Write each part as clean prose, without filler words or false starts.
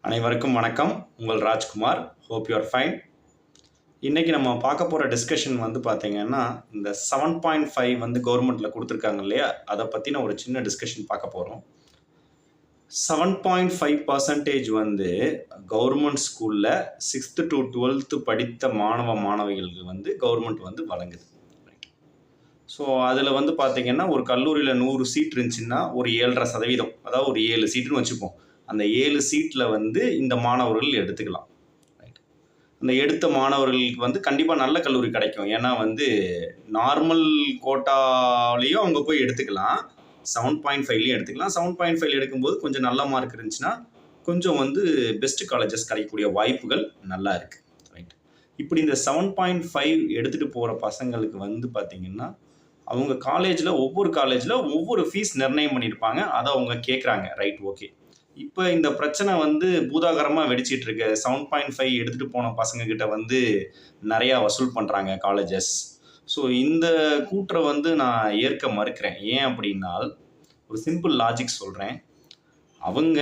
அனைவருக்கும் வணக்கம். உங்கள் Rajkumar. Hope you are fine. இன்றைக்கி நம்ம பார்க்க போகிற டிஸ்கஷன் பார்த்தீங்கன்னா, இந்த 7.5 கவர்மெண்ட்டில் கொடுத்துருக்காங்க இல்லையா, அதை பற்றின ஒரு சின்ன டிஸ்கஷன் பார்க்க போகிறோம். 7.5% கவர்மெண்ட் ஸ்கூலில் 6th to 12th படித்த மாணவிகளுக்கு கவர்மெண்ட் வழங்குது. ஸோ அதில் பார்த்தீங்கன்னா, ஒரு கல்லூரியில் 100 சீட் இருந்துச்சுன்னா ஒரு 7.5%, அதாவது ஒரு 7 சீட்டுன்னு வச்சுப்போம். அந்த 7 சீட்டில் இந்த மாணவர்கள் எடுத்துக்கலாம். அந்த எடுத்த மாணவர்களுக்கு கண்டிப்பாக நல்ல கல்லூரி கிடைக்கும். ஏன்னா நார்மல் கோட்டாலேயும் அவங்க போய் எடுத்துக்கலாம், 7.5லையும் எடுத்துக்கலாம். 7.5 எடுக்கும்போது கொஞ்சம் நல்ல மார்க் இருந்துச்சுன்னா கொஞ்சம் பெஸ்ட் காலேஜஸ் கிடைக்கக்கூடிய வாய்ப்புகள் நல்லா இருக்குது. ரைட். இப்படி இந்த 7.5 எடுத்துகிட்டு போகிற பசங்களுக்கு பார்த்தீங்கன்னா, அவங்க காலேஜில் ஒவ்வொரு ஃபீஸ் நிர்ணயம் பண்ணியிருப்பாங்க. அதை அவங்க கேட்குறாங்க. Right, okay. இப்போ இந்த பிரச்சனை பூதாகரமாக வெடிச்சிட்டு இருக்கு. 7.5 எடுத்துகிட்டு போன பசங்கக்கிட்ட நிறையா வசூல் பண்ணுறாங்க காலேஜஸ். ஸோ இந்த கூற்றை நான் ஏற்க மறுக்கிறேன். ஏன் அப்படின்னா, ஒரு சிம்பிள் லாஜிக் சொல்கிறேன். அவங்க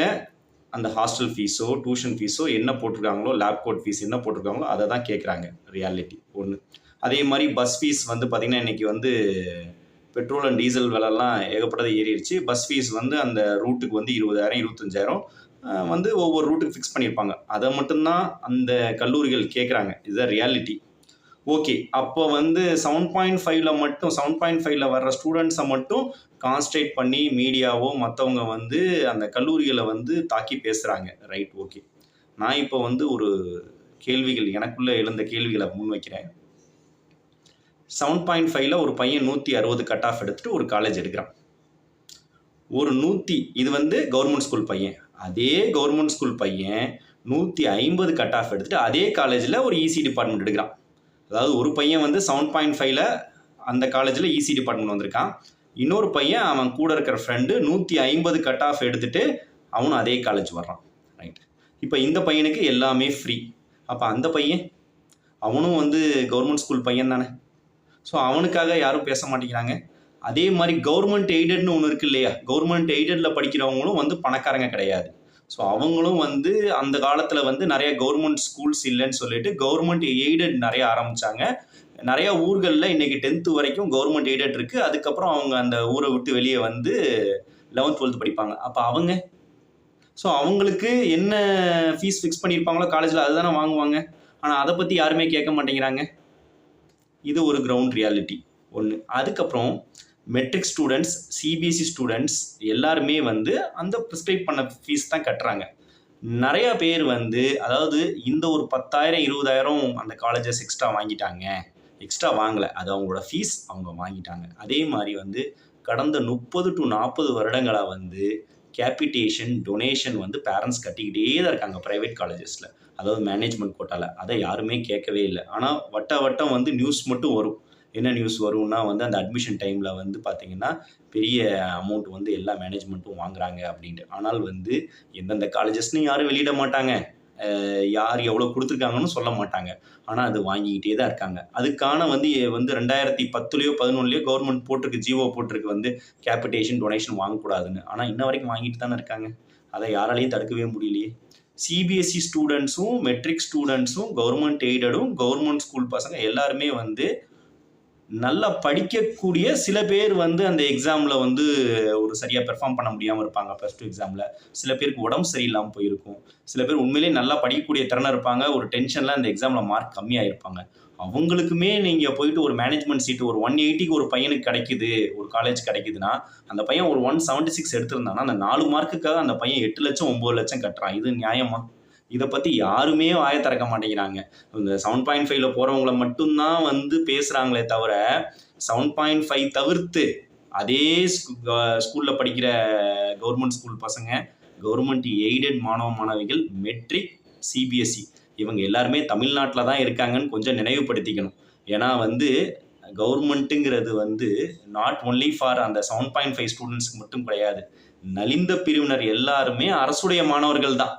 அந்த ஹாஸ்டல் ஃபீஸோ டியூஷன் ஃபீஸோ என்ன போட்டிருக்காங்களோ, லேப் கோட் ஃபீஸ் என்ன போட்டிருக்காங்களோ அதை தான் கேட்குறாங்க. ரியாலிட்டி ஒன்று. அதே மாதிரி பஸ் ஃபீஸ் பார்த்திங்கன்னா, இன்றைக்கி பெட்ரோல் அண்ட் டீசல் விலைலாம் ஏகப்பட்டது ஏறிடுச்சு. பஸ் ஃபீஸ் அந்த ரூட்டுக்கு 20,000 25,000 ஒவ்வொரு ரூட்டுக்கு ஃபிக்ஸ் பண்ணியிருப்பாங்க. அதை மட்டும்தான் அந்த கல்லூரிகள் கேட்குறாங்க. இதுதான் ரியாலிட்டி. ஓகே, அப்போ 7.5ல் மட்டும் 7.5ல் வர்ற ஸ்டூடெண்ட்ஸை மட்டும் கான்சன்ட்ரேட் பண்ணி மீடியாவோ மற்றவங்க அந்த கல்லூரிகளை தாக்கி பேசுகிறாங்க. Right, okay. நான் இப்போ ஒரு கேள்விகள் எனக்குள்ளே எழுந்த கேள்விகளை முன்வைக்கிறேன். 7.5ல் ஒரு பையன் 160 கட் ஆஃப் எடுத்துகிட்டு ஒரு காலேஜ் எடுக்கிறான். ஒரு 100 இது கவர்மெண்ட் ஸ்கூல் பையன். அதே கவர்மெண்ட் ஸ்கூல் பையன் 150 கட் ஆஃப் எடுத்துகிட்டு அதே காலேஜில் ஒரு இசி டிபார்ட்மெண்ட் எடுக்கிறான். அதாவது ஒரு பையன் 7.5ல் அந்த காலேஜில் இசி டிபார்ட்மெண்ட் வந்திருக்கான். இன்னொரு பையன் அவன் கூட இருக்கிற ஃப்ரெண்டு 150 கட் ஆஃப் எடுத்துகிட்டு அவனும் அதே காலேஜ் வர்றான். ரைட். இப்போ இந்த பையனுக்கு எல்லாமே ஃப்ரீ. அப்போ அந்த பையன் அவனும் கவர்மெண்ட் ஸ்கூல் பையன் தானே. ஸோ அவனுக்காக யாரும் பேச மாட்டேங்கிறாங்க. அதே மாதிரி கவர்மெண்ட் எய்டட்னு ஒன்று இருக்குது இல்லையா, கவர்மெண்ட் எய்டடில் படிக்கிறவங்களும் பணக்காரங்க கிடையாது. ஸோ அவங்களும் அந்த காலத்தில் நிறைய கவர்மெண்ட் ஸ்கூல்ஸ் இல்லைன்னு சொல்லிட்டு கவர்மெண்ட் எய்டட் நிறைய ஆரம்பித்தாங்க. நிறையா ஊர்களில் இன்றைக்கி 10th வரைக்கும் கவர்மெண்ட் எய்டட் இருக்குது. அதுக்கப்புறம் அவங்க அந்த ஊரை விட்டு வெளியே 11th 12th படிப்பாங்க. அப்போ அவங்க அவங்களுக்கு என்ன ஃபீஸ் ஃபிக்ஸ் பண்ணியிருப்பாங்களோ காலேஜில் அதுதானே வாங்குவாங்க. ஆனால் அதை பற்றி யாருமே கேட்க மாட்டேங்கிறாங்க. இது ஒரு கிரவுண்ட் ரியாலிட்டி ஒன்று. அதுக்கப்புறம் மெட்ரிக் ஸ்டூடெண்ட்ஸ், சிபிஎஸ்சி ஸ்டூடெண்ட்ஸ் எல்லாருமே அந்த ப்ரிஸ்கிரைப் பண்ண ஃபீஸ் தான் கட்டுறாங்க. நிறையா பேர் அதாவது இந்த ஒரு 10,000 20,000 அந்த காலேஜஸ் எக்ஸ்ட்ரா வாங்கிட்டாங்க. எக்ஸ்ட்ரா வாங்கலை, அது அவங்களோட ஃபீஸ் அவங்க வாங்கிட்டாங்க. அதே மாதிரி கடந்த 30 to 40 வருடங்களாக கேபிட்டேஷன் டொனேஷன் பேரண்ட்ஸ் கட்டிக்கிட்டே தான் இருக்காங்க ப்ரைவேட் காலேஜஸில், அதாவது மேனேஜ்மெண்ட் கோட்டாவில். அதை யாருமே கேட்கவே இல்லை. ஆனால் வட்டம் நியூஸ் மட்டும் வரும். என்ன நியூஸ் வரும்னா அந்த அட்மிஷன் டைமில் பார்த்திங்கன்னா பெரிய அமௌண்ட் எல்லா மேனேஜ்மெண்ட்டும் வாங்குறாங்க அப்படின்ட்டு. ஆனால் எந்தெந்த காலேஜஸ்னு யாரும் வெளியிட மாட்டாங்க, யார் எவ்வளோ கொடுத்துருக்காங்கன்னு சொல்ல மாட்டாங்க. ஆனால் அது வாங்கிக்கிட்டே தான் இருக்காங்க. அதுக்கான 2010லையோ 11லையோ கவர்மெண்ட் போட்டிருக்கு, ஜிஓ போட்டிருக்கு கேபிட்டேஷன் டொனேஷன் வாங்கக்கூடாதுன்னு. ஆனால் இன்ன வரைக்கும் வாங்கிட்டு தானே இருக்காங்க. அதை யாராலையும் தடுக்கவே முடியலையே. சிபிஎஸ்சி ஸ்டூடெண்ட்ஸும் மெட்ரிக் ஸ்டூடெண்ட்ஸும் கவர்மெண்ட் எய்டடும் கவர்மெண்ட் ஸ்கூல் பசங்க எல்லாருமே நல்லா படிக்கக்கூடிய சில பேர் அந்த எக்ஸாமில் ஒரு சரியாக பெர்ஃபார்ம் பண்ண முடியாமல் இருப்பாங்க. +2 எக்ஸாமில் சில பேருக்கு உடம்பு சரியில்லாமல் போயிருக்கும். சில பேர் உண்மையிலே நல்லா படிக்கக்கூடிய திறனை இருப்பாங்க. ஒரு டென்ஷனில் அந்த எக்ஸாமில் மார்க் கம்மியாக இருப்பாங்க. அவங்களுக்குமே நீங்கள் போயிட்டு ஒரு மேனேஜ்மெண்ட் சீட்டு ஒரு 180க்கு ஒரு பையனுக்கு கிடைக்குது, ஒரு காலேஜ் கிடைக்குதுன்னா அந்த பையன் ஒரு 176 எடுத்திருந்தானா அந்த 4 மார்க்குக்காக அந்த பையன் 8 லட்சம் 9 லட்சம் கட்டுறான். இது நியாயமா? இதை பற்றி யாருமே வாயை திறக்க மாட்டேங்கிறாங்க. இந்த 7.5ல் போகிறவங்கள மட்டும்தான் பேசுகிறாங்களே தவிர 7.5 தவிர்த்து அதே ஸ்கூலில் படிக்கிற கவர்மெண்ட் ஸ்கூல் பசங்க, கவர்மெண்ட் எய்டட் மாணவிகள், மெட்ரிக், சிபிஎஸ்சி இவங்க எல்லாருமே தமிழ்நாட்டில் தான் இருக்காங்கன்னு கொஞ்சம் நினைவுபடுத்திக்கணும். ஏன்னா கவர்மெண்ட்டுங்கிறது நாட் ஒன்லி ஃபார் அந்த 7.5 ஸ்டூடெண்ட்ஸ்க்கு மட்டும் கிடையாது. நலிந்த பிரிவினர் எல்லாருமே அரசுடைய மாணவர்கள் தான்.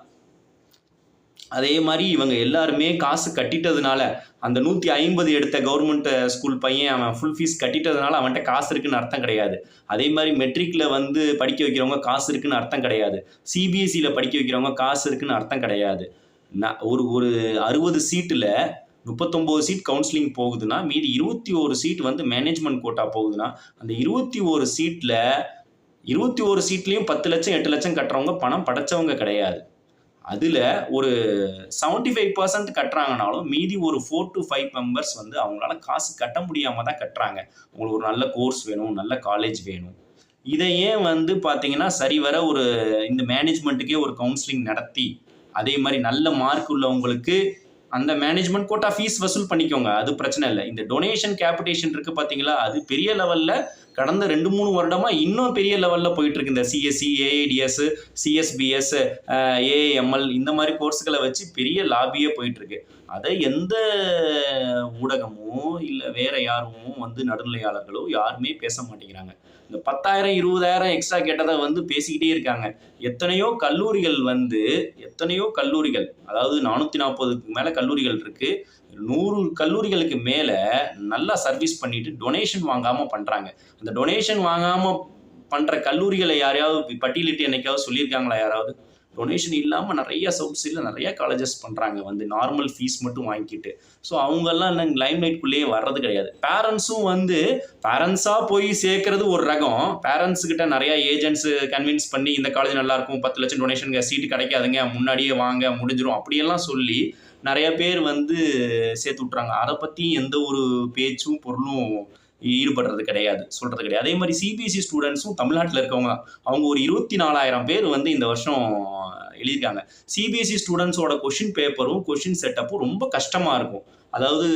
அதே மாதிரி இவங்க எல்லாருமே காசு கட்டிட்டதுனால அந்த 150 எடுத்த கவர்மெண்ட் ஸ்கூல் பையன் அவன் ஃபுல் ஃபீஸ் கட்டிட்டதுனால அவன்கிட்ட காசு இருக்குன்னு அர்த்தம் கிடையாது. அதே மாதிரி மெட்ரிக்ல வந்து படிக்க வைக்கிறவங்க காசு இருக்குன்னு அர்த்தம் கிடையாது. சிபிஎஸ்சியில் படிக்க வைக்கிறவங்க காசு இருக்குன்னு அர்த்தம் கிடையாது. ஒரு ஒரு 60 சீட்டில் 39 சீட் கவுன்சிலிங் போகுதுன்னா மீதி 21 சீட் வந்து மேனேஜ்மெண்ட் கோட்டா போகுதுன்னா அந்த 21 சீட்டில் 21 சீட்லேயும் 10 லட்சம் 8 லட்சம் கட்டுறவங்க பணம் படைச்சவங்க கிடையாது. அதில் ஒரு 75% கட்டுறாங்கனாலும் மீதி ஒரு 4 to 5 மெம்பர்ஸ் வந்து அவங்களால காசு கட்ட முடியாமல் தான் கட்டுறாங்க. உங்களுக்கு ஒரு நல்ல கோர்ஸ் வேணும், நல்ல காலேஜ் வேணும். இதை ஏன் வந்து பார்த்தீங்கன்னா சரிவர ஒரு இந்த மேனேஜ்மெண்ட்டுக்கே ஒரு கவுன்சிலிங் நடத்தி அதே மாதிரி நல்ல மார்க் உள்ளவங்களுக்கு அந்த மேனேஜ்மெண்ட் கோட்டா ஃபீஸ் வசூல் பண்ணிக்கோங்க, அது பிரச்சனை இல்லை. இந்த டொனேஷன் கேபிடேஷன் இருக்குது பார்த்தீங்களா, அது பெரிய லெவலில் கடந்த 2-3 வருடமாக இன்னும் பெரிய லெவலில் போயிட்டு இருக்கு. இந்த சிஎஸ்சி, ஏஐடிஎஸ், சிஎஸ்பிஎஸ், ஏஎம்எல் இந்த மாதிரி கோர்ஸுகளை வச்சு பெரிய லாபியே போயிட்டு இருக்கு. அதை எந்த ஊடகமோ இல்லை வேற யாரும் வந்து நடுநிலையாளர்களோ யாருமே பேச மாட்டேங்கிறாங்க. இந்த 10,000 20,000 எக்ஸ்ட்ரா கேட்டதை வந்து பேசிக்கிட்டே இருக்காங்க. எத்தனையோ கல்லூரிகள் அதாவது 440க்கு மேலே கல்லூரிகள் இருக்கு. 100 கல்லூரிகளுக்கு மேலே நல்லா சர்வீஸ் பண்ணிட்டு டொனேஷன் வாங்காமல் பண்ணுறாங்க. அந்த டொனேஷன் வாங்காமல் பண்ணுற கல்லூரிகளை யாரையாவது பட்டியலிட்டு என்னைக்காவது சொல்லியிருக்காங்களா யாராவது? டொனேஷன் இல்லாமல் நிறைய சவுத்ஸில் நிறைய காலேஜஸ் பண்ணுறாங்க வந்து நார்மல் ஃபீஸ் மட்டும் வாங்கிக்கிட்டு. ஸோ அவங்கெல்லாம் லைம் லைட்குள்ளேயே வர்றது கிடையாது. பேரண்ட்ஸும் வந்து பேரண்ட்ஸாக போய் சேர்க்கறது ஒரு ரகம். பேரண்ட்ஸுக்கிட்ட நிறையா ஏஜென்ட்ஸு கன்வின்ஸ் பண்ணி இந்த காலேஜ் நல்லாயிருக்கும், 10 லட்சம் டொனேஷனுங்க, சீட்டு கிடைக்காதுங்க, முன்னாடியே வாங்க முடிஞ்சிடும் அப்படியெல்லாம் சொல்லி நிறைய பேர் வந்து சேர்த்து விட்றாங்க. அதை பற்றி எந்த ஒரு பேச்சும் பொருளும் ஈடுபடுறது கிடையாது, சொல்கிறது கிடையாது. அதே மாதிரி சிபிஎஸ்சி ஸ்டூடெண்ட்ஸும் தமிழ்நாட்டில் இருக்கவங்க அவங்க ஒரு 24,000 பேர் வந்து இந்த வருஷம் எழுதியிருக்காங்க. சிபிஎஸ்சி ஸ்டூடெண்ட்ஸோட கொஷின் பேப்பரும் கொஷின் செட்டப்பும் ரொம்ப கஷ்டமாக இருக்கும். அதாவது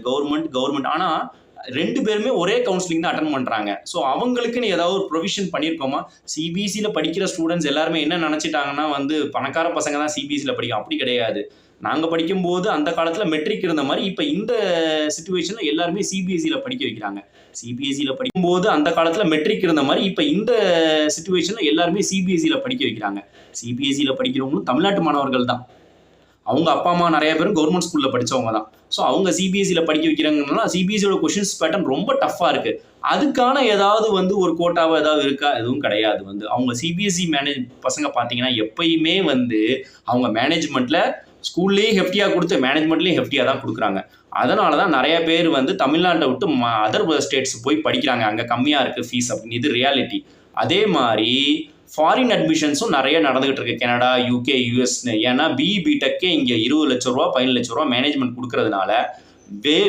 கவர்மெண்ட் ஆனால் 2 பேருமே ஒரே கவுன்சிலிங் தான் அட்டன் பண்ணுறாங்க. ஸோ அவங்களுக்குன்னு ஏதாவது ஒரு ப்ரொவிஷன் பண்ணியிருக்கோமா? சிபிஎஸ்சியில் படிக்கிற ஸ்டூடெண்ட்ஸ் எல்லாருமே என்ன நினச்சிட்டாங்கன்னா வந்து பணக்கார பசங்க தான் சிபிஎஸ்சியில் படிக்கும், அப்படி கிடையாது. நாங்கள் படிக்கும்போது அந்த காலத்தில் மெட்ரிக் இருந்த மாதிரி இப்போ இந்த சிச்சுவேஷனில் எல்லாருமே சிபிஎஸ்சியில் படிக்க வைக்கிறாங்க. சிபிஎஸ்சியில் படிக்கும்போது அந்த காலத்தில் மெட்ரிக் இருந்த மாதிரி இப்போ இந்த சிச்சுவேஷனில் எல்லாருமே சிபிஎஸ்சியில் படிக்க வைக்கிறாங்க. சிபிஎஸ்சியில் படிக்கிறவங்களும் தமிழ்நாட்டு மாணவர்கள் தான். அவங்க அப்பா அம்மா நிறைய பேரும் கவர்மெண்ட் ஸ்கூலில் படித்தவங்க தான். ஸோ அவங்க சிபிஎஸ்சியில் படிக்க வைக்கிறாங்கன்னா சிபிஎஸ்சியோட கொஷின்ஸ் பேட்டர்ன் ரொம்ப டஃப்பாக இருக்குது. அதுக்கான ஏதாவது வந்து ஒரு கோட்டாவோ ஏதாவது இருக்கா? எதுவும் கிடையாது. வந்து அவங்க சிபிஎஸ்சி பசங்க பார்த்தீங்கன்னா எப்பயுமே வந்து அவங்க மேனேஜ்மெண்ட்டில் ஸ்கூல்லேயும் ஹெஃப்டியாக கொடுத்து மேனேஜ்மெண்ட்லேயும் ஹெஃப்டியாக தான் கொடுக்குறாங்க. அதனால தான் நிறைய பேர் வந்து தமிழ்நாட்டை விட்டு அதர் ஸ்டேட்ஸ் போய் படிக்கிறாங்க. அங்கே கம்மியாக இருக்குது ஃபீஸ் அப்படின்னு. இது ரியாலிட்டி. அதே மாதிரி ஃபாரின் அட்மிஷன்ஸும் நிறைய நடந்துகிட்டு இருக்கு. கனடா, யூகே, யூஎஸ்னு. ஏன்னா பிஇ பிடெக்கே இங்கே 20 லட்ச ரூபா 15 லட்ச ரூபா மேனேஜ்மெண்ட் கொடுக்கறதுனால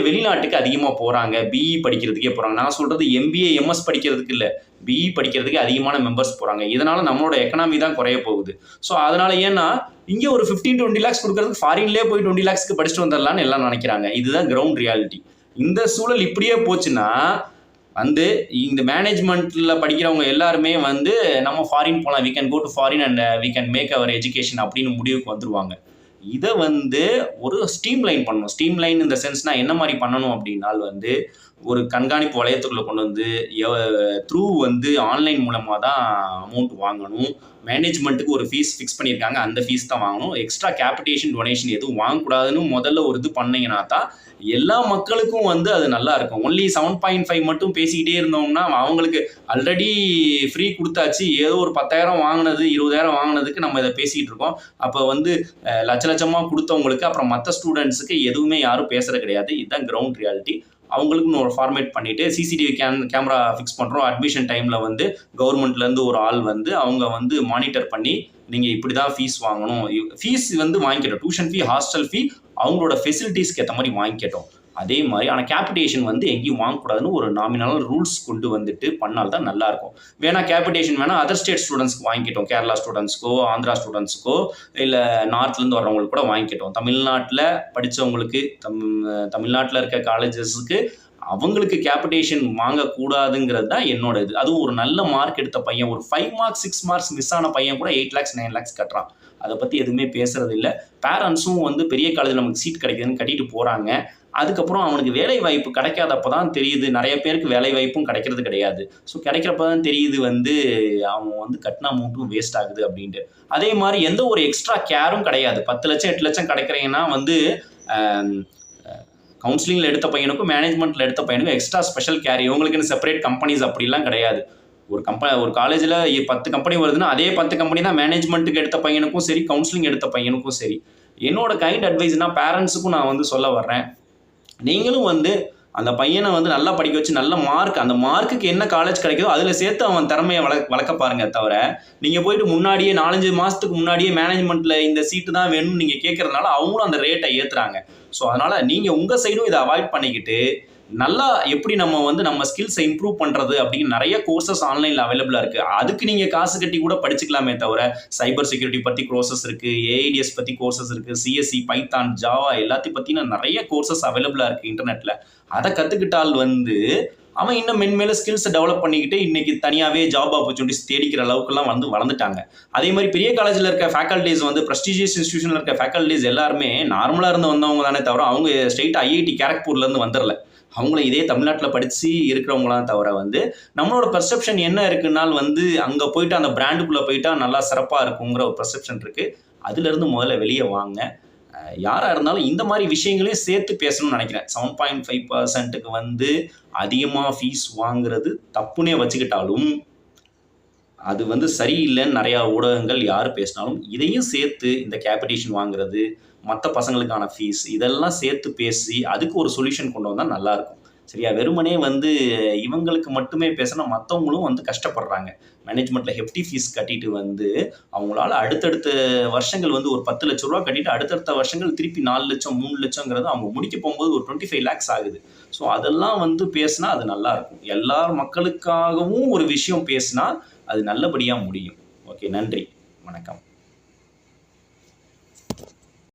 வெளிநாட்டுக்கு அதிகமாக போகிறாங்க. பிஇ படிக்கிறதுக்கே போகிறாங்க. நான் சொல்கிறது எம்பிஏ எம்எஸ் படிக்கிறதுக்கு இல்லை, பிஇ படிக்கிறதுக்கு அதிகமான மெம்பர்ஸ் போகிறாங்க. இதனால் நம்மளோட எக்கனாமி தான் குறைய போகுது. ஸோ அதனால் ஏன்னா இங்கே ஒரு 15-20 lakhs கொடுக்கறதுக்கு ஃபாரின்லேயே போய் 20 lakhsக்கு படிச்சுட்டு வந்துடலான்னு எல்லாம் நினைக்கிறாங்க. இதுதான் கிரவுண்ட் ரியாலிட்டி. இந்த சூழல் இப்படியே போச்சுன்னா வந்து இந்த மேனேஜ்மெண்ட்டில் படிக்கிறவங்க எல்லாருமே வந்து நம்ம ஃபாரின் போகலாம், we can go to foreign and we can make our education அப்படின்னு முடிவுக்கு வந்துடுவாங்க. இதை வந்து ஒரு ஸ்ட்ரீம்லைன் பண்ணணும். ஸ்ட்ரீம்லைன் இந்த சென்ஸ்னால் என்ன மாதிரி பண்ணணும் அப்படின்னால் வந்து ஒரு கண்காணிப்பு வளையத்துக்குள்ளே கொண்டு வந்து த்ரூ வந்து ஆன்லைன் மூலமாக தான் அமௌண்ட் வாங்கணும். மேனேஜ்மெண்ட்டுக்கு ஒரு ஃபீஸ் ஃபிக்ஸ் பண்ணியிருக்காங்க, அந்த ஃபீஸ் தான் வாங்கணும். எக்ஸ்ட்ரா கேபிடேஷன் டொனேஷன் எதுவும் வாங்கக்கூடாதுன்னு முதல்ல ஒரு இது பண்ணிங்கன்னா தான் எல்லா மக்களுக்கும் வந்து அது நல்லா இருக்கும். ஒன்லி 7.5 மட்டும் பேசிக்கிட்டே இருந்தோம்னா அவங்களுக்கு ஆல்ரெடி ஃப்ரீ கொடுத்தாச்சு. ஏதோ ஒரு 10,000 வாங்கினது 20,000 வாங்கினதுக்கு நம்ம இதை பேசிகிட்டு இருக்கோம். அப்போ வந்து லட்சமாக கொடுத்தவங்களுக்கு அப்புறம் மற்ற ஸ்டூடெண்ட்ஸுக்கு எதுவுமே யாரும் பேசுகிறது கிடையாது. இதுதான் கிரவுண்ட் ரியாலிட்டி. அவங்களுக்குன்னு ஒரு ஃபார்மேட் பண்ணிவிட்டு சிசிடிவி கேமரா ஃபிக்ஸ் பண்ணுறோம். அட்மிஷன் டைமில் வந்து கவர்மெண்ட்லேருந்து ஒரு ஆள் வந்து அவங்க வந்து மானிட்டர் பண்ணி நீங்கள் இப்படி தான் ஃபீஸ் வாங்கணும், ஃபீஸ் வந்து வாங்கிக்கிட்டோம், டியூஷன் ஃபீ, ஹாஸ்டல் ஃபீ அவங்களோட ஃபெசிலிட்டிஸ்க்கு ஏற்ற மாதிரி வாங்கிக்கிட்டோம். அதே மாதிரி ஆனால் கேபிடேஷன் வந்து எங்கேயும் வாங்கக்கூடாதுன்னு ஒரு நாமினல் ரூல்ஸ் கொண்டு வந்துட்டு பண்ணால்தான் நல்லாயிருக்கும். வேணா கேபிடேஷன் வேணால் அதர் ஸ்டேட் ஸ்டூடெண்ட்ஸ்க்கு வாங்கிக்கிட்டோம், கேரளா ஸ்டூடெண்ட்ஸ்க்கோ ஆந்திரா ஸ்டூடெண்ட்ஸ்க்கோ இல்லை நார்த்லேருந்து வர்றவங்களுக்கு கூட வாங்கிக்கிட்டோம். தமிழ்நாட்டில் படித்தவங்களுக்கு தமிழ்நாட்டில் இருக்க காலேஜஸுக்கு அவங்களுக்கு கேபிடேஷன் வாங்கக்கூடாதுங்கிறது தான் என்னோட இது. அதுவும் ஒரு நல்ல மார்க் எடுத்த பையன், ஒரு 5 மார்க்ஸ் 6 மார்க்ஸ் மிஸ் ஆன பையன் கூட 8 lakhs 9 lakhs கட்டுறான். அதை பற்றி எதுவுமே பேசுறது இல்லை. பேரண்ட்ஸும் வந்து பெரிய காலேஜில் நமக்கு சீட் கிடைக்குதுன்னு கட்டிட்டு போகிறாங்க. அதுக்கப்புறம் அவனுக்கு வேலை வாய்ப்பு கிடைக்காதப்ப தான் தெரியுது, நிறைய பேருக்கு வேலை வாய்ப்பும் கிடைக்கிறது கிடையாது. ஸோ கிடைக்கிறப்ப தான் தெரியுது வந்து அவன் வந்து கட்டின அமௌண்ட்டும் வேஸ்ட் ஆகுது அப்படின்ட்டு. அதே மாதிரி எந்த ஒரு எக்ஸ்ட்ரா கேரும் கிடையாது. 10 லட்சம் 8 லட்சம் கிடைக்கிறீங்கன்னா வந்து கவுன்சிலிங்கில் எடுத்த பையனுக்கும் மேனேஜ்மெண்ட்டில் எடுத்த பையனுக்கும் எக்ஸ்ட்ரா ஸ்பெஷல் கேர், இவங்களுக்குன்னு செப்பரேட் கம்பெனிஸ் அப்படிலாம் கிடையாது. ஒரு காலேஜில் 10 கம்பெனி வருதுன்னா அதே 10 கம்பெனி தான் மேனேஜ்மெண்ட்டுக்கு எடுத்த பையனுக்கும் சரி, கவுன்சிலிங் எடுத்த பையனுக்கும் சரி. என்னோட கைண்ட் அட்வைஸ்னால் பேரண்ட்ஸுக்கும் நான் வந்து சொல்ல வர்றேன், நீங்களும் வந்து அந்த பையனை வந்து நல்லா படிக்க வச்சு நல்ல மார்க், அந்த மார்க்குக்கு என்ன காலேஜ் கிடைக்குதோ அதில் சேர்த்து அவன் திறமையை வளர்க்க பாருங்க. தவிர நீங்கள் போயிட்டு முன்னாடியே 4-5 மாதத்துக்கு முன்னாடியே மேனேஜ்மெண்ட்டில் இந்த சீட்டு தான் வேணும்னு நீங்கள் கேட்கறதுனால அவங்களும் அந்த ரேட்டை ஏற்றுறாங்க. ஸோ அதனால் நீங்கள் உங்கள் சைடும் இதை அவாய்ட் பண்ணிக்கிட்டு நல்லா எப்படி நம்ம வந்து நம்ம ஸ்கில்ஸை இம்ப்ரூவ் பண்ணுறது அப்படின்னு நிறைய கோர்சஸ் ஆன்லைனில் அவைலபிளாக இருக்குது. அதுக்கு நீங்கள் காசு கட்டி கூட படிச்சுக்கலாமே தவிர, சைபர் செக்யூரிட்டி பற்றி கோர்சஸ் இருக்குது, ஏஐடிஎஸ் பற்றி கோர்சஸ் இருக்குது, சிஎஸ்சி, பைத்தான், ஜாவா எல்லாத்தையும் பற்றின நிறைய கோர்சஸ் அவைலபிளாக இருக்குது இன்டர்நெட்டில். அதை கற்றுக்கிட்டால் வந்து அவன் இன்னும் மென்மேல ஸ்கில்ஸை டெவலப் பண்ணிக்கிட்டு இன்னைக்கு தனியாகவே ஜாப் ஆப்பர்ச்சுனிட்டிஸ் தேடிக்கிற அளவுக்குலாம் வந்து வளர்ந்துட்டாங்க. அதே மாதிரி பெரிய காலேஜில் இருக்க ஃபேக்கல்டிஸ் வந்து ப்ரெஸ்டீஜியஸ் இன்ஸ்டியூஷனில் இருக்க ஃபேக்கல்டிஸ் எல்லாருமே நார்மலாக இருந்து வந்தவங்க தானே தவிர, அவங்க ஸ்ட்ரெயிட் ஐஐடி கேரக்பூர்லேருந்து வந்துடல. அவங்களும் இதே தமிழ்நாட்டில் படித்து இருக்கிறவங்களாம் தவிர வந்து நம்மளோட பெர்செப்ஷன் என்ன இருக்குன்னால் வந்து அங்கே போயிட்டு அந்த பிராண்டுக்குள்ளே போயிட்டா நல்லா சிறப்பாக இருக்குங்கிற ஒரு பெர்செப்ஷன் இருக்குது. அதுலேருந்து முதல்ல வெளியே வாங்க. யாராக இருந்தாலும் இந்த மாதிரி விஷயங்களையும் சேர்த்து பேசணும்னு நினைக்கிறேன். 7.5% வந்து அதிகமாக ஃபீஸ் வாங்குறது தப்புனே வச்சுக்கிட்டாலும் அது வந்து சரியில்லைன்னு நிறையா ஊடகங்கள் யார் பேசினாலும் இதையும் சேர்த்து இந்த கேபிடேஷன் வாங்குறது, மற்ற பசங்களுக்கான ஃபீஸ் இதெல்லாம் சேர்த்து பேசி அதுக்கு ஒரு சொல்யூஷன் கொண்டு வந்தால் நல்லாயிருக்கும். சரியா? வெறுமனே வந்து இவங்களுக்கு மட்டுமே பேசினா மற்றவங்களும் வந்து கஷ்டப்படுறாங்க. மேனேஜ்மெண்ட்டில் ஹெஃப்டி ஃபீஸ் கட்டிட்டு வந்து அவங்களால அடுத்தடுத்த வருஷங்கள் வந்து ஒரு 10 லட்ச ரூபா கட்டிட்டு அடுத்தடுத்த வருஷங்கள் திருப்பி 4 லட்சம் 3 லட்சங்கிறது அவங்க முடிக்க போகும்போது ஒரு 25 lakhs ஆகுது. ஸோ அதெல்லாம் வந்து பேசினா அது நல்லாயிருக்கும். எல்லார் மக்களுக்காகவும் ஒரு விஷயம் பேசினா அது நல்லபடியாக முடியும். ஓகே, நன்றி, வணக்கம்.